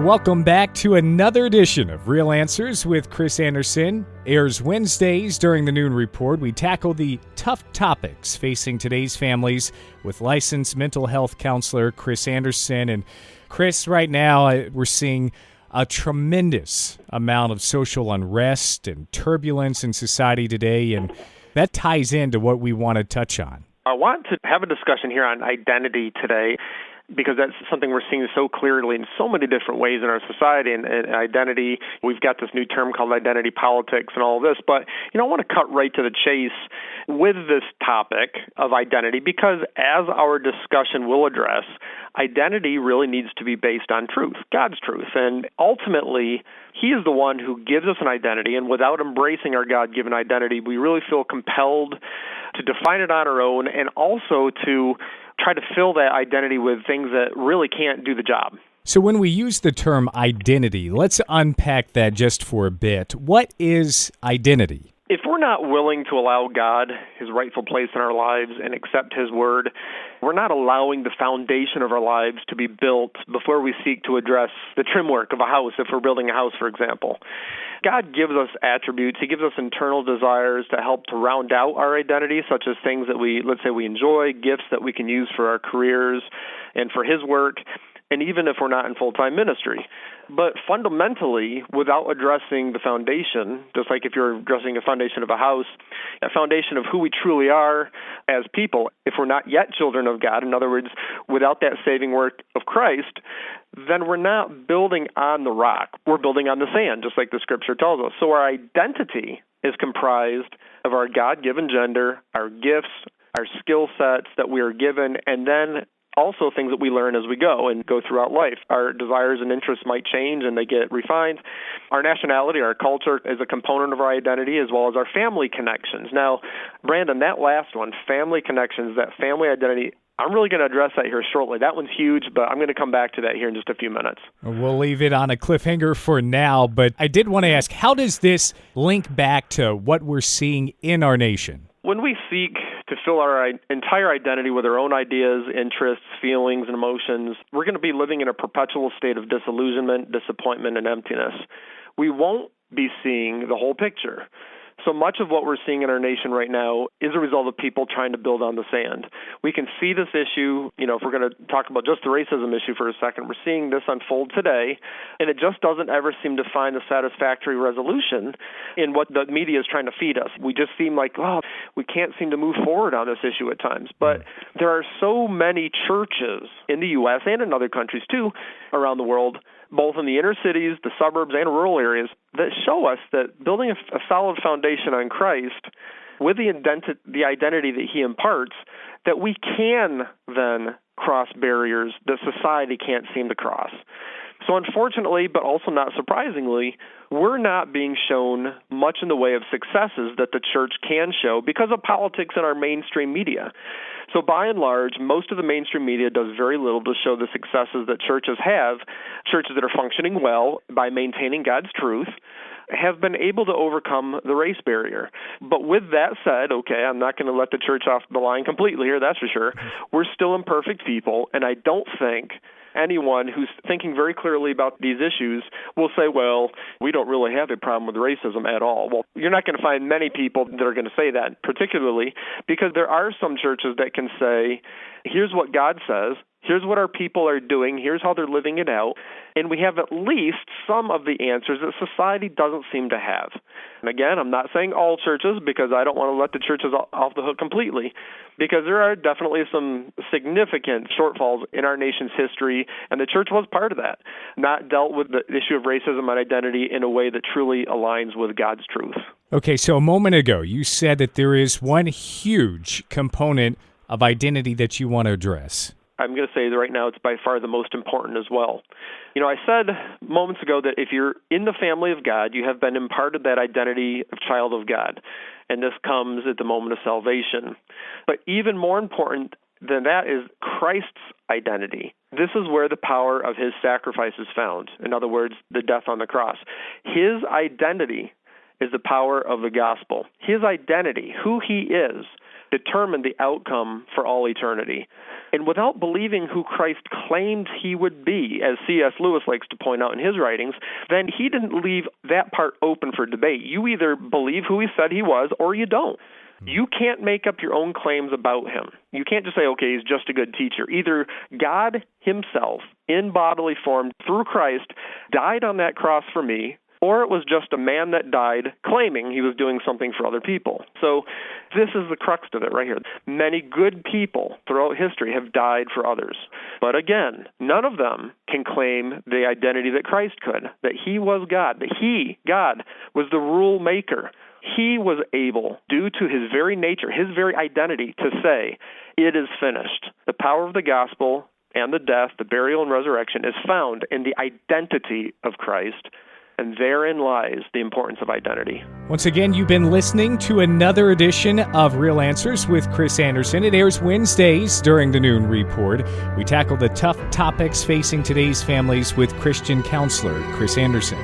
Welcome back to another edition of Real Answers with Chris Anderson. Airs Wednesdays during the Noon Report. We tackle the tough topics facing today's families with licensed mental health counselor Chris Anderson. And Chris, right now we're seeing a tremendous amount of social unrest and turbulence in society today, and that ties into what we want to touch on. I want to have a discussion here on identity today, because that's something we're seeing so clearly in so many different ways in our society. And identity, we've got this new term called identity politics and all of this. But, I want to cut right to the chase with this topic of identity, because as our discussion will address, identity really needs to be based on truth, God's truth. And ultimately, He is the one who gives us an identity, and without embracing our God-given identity, we really feel compelled to define it on our own, and also to try to fill that identity with things that really can't do the job. So when we use the term identity, let's unpack that just for a bit. What is identity? If we're not willing to allow God His rightful place in our lives and accept His word, we're not allowing the foundation of our lives to be built before we seek to address the trim work of a house, if we're building a house, for example. God gives us attributes. He gives us internal desires to help to round out our identity, such as things that let's say we enjoy, gifts that we can use for our careers and for His work, and even if we're not in full-time ministry. But fundamentally, without addressing the foundation, just like if you're addressing a foundation of a house, a foundation of who we truly are as people, if we're not yet children of God, in other words, without that saving work of Christ, then we're not building on the rock. We're building on the sand, just like the Scripture tells us. So our identity is comprised of our God-given gender, our gifts, our skill sets that we are given, and then also things that we learn as we go and go throughout life. Our desires and interests might change and they get refined. Our nationality, our culture is a component of our identity, as well as our family connections. Now, Brandon, that last one, family connections, that family identity, I'm really going to address that here shortly. That one's huge, but I'm going to come back to that here in just a few minutes. We'll leave it on a cliffhanger for now, but I did want to ask, how does this link back to what we're seeing in our nation? When we seek to fill our entire identity with our own ideas, interests, feelings, and emotions, we're going to be living in a perpetual state of disillusionment, disappointment, and emptiness. We won't be seeing the whole picture. So much of what we're seeing in our nation right now is a result of people trying to build on the sand. We can see this issue, if we're going to talk about just the racism issue for a second, we're seeing this unfold today, and it just doesn't ever seem to find a satisfactory resolution in what the media is trying to feed us. We just seem like, we can't seem to move forward on this issue at times. But there are so many churches in the U.S. and in other countries too around the world, both in the inner cities, the suburbs, and rural areas, that show us that building a solid foundation on Christ with the identity that He imparts, that we can then cross barriers that society can't seem to cross. So unfortunately, but also not surprisingly, we're not being shown much in the way of successes that the church can show because of politics in our mainstream media. So by and large, most of the mainstream media does very little to show the successes that churches have. Churches that are functioning well by maintaining God's truth have been able to overcome the race barrier. But with that said, I'm not going to let the church off the line completely here, that's for sure. We're still imperfect people, and I don't think anyone who's thinking very clearly about these issues will say, well, we don't really have a problem with racism at all. Well, you're not going to find many people that are going to say that, particularly because there are some churches that can say, here's what God says, here's what our people are doing, here's how they're living it out, and we have at least some of the answers that society doesn't seem to have. And again, I'm not saying all churches, because I don't want to let the churches off the hook completely, because there are definitely some significant shortfalls in our nation's history, and the church was part of that, not dealt with the issue of racism and identity in a way that truly aligns with God's truth. Okay, so a moment ago, you said that there is one huge component of identity that you want to address. I'm going to say that right now it's by far the most important as well. I said moments ago that if you're in the family of God, you have been imparted that identity of child of God, and this comes at the moment of salvation. But even more important than that is Christ's identity. This is where the power of His sacrifice is found. In other words, the death on the cross. His identity is the power of the gospel. His identity, who He is, determine the outcome for all eternity. And without believing who Christ claimed he would be, as C.S. Lewis likes to point out in his writings, then he didn't leave that part open for debate. You either believe who he said he was or you don't. You can't make up your own claims about him. You can't just say, okay, he's just a good teacher. Either God himself, in bodily form, through Christ, died on that cross for me, or it was just a man that died claiming he was doing something for other people. So this is the crux of it right here. Many good people throughout history have died for others. But again, none of them can claim the identity that Christ could, that he was God, that he, God, was the rule maker. He was able, due to his very nature, his very identity, to say, it is finished. The power of the gospel and the death, the burial and resurrection is found in the identity of Christ. And therein lies the importance of identity. Once again, you've been listening to another edition of Real Answers with Chris Anderson. It airs Wednesdays during the Noon Report. We tackle the tough topics facing today's families with Christian counselor Chris Anderson.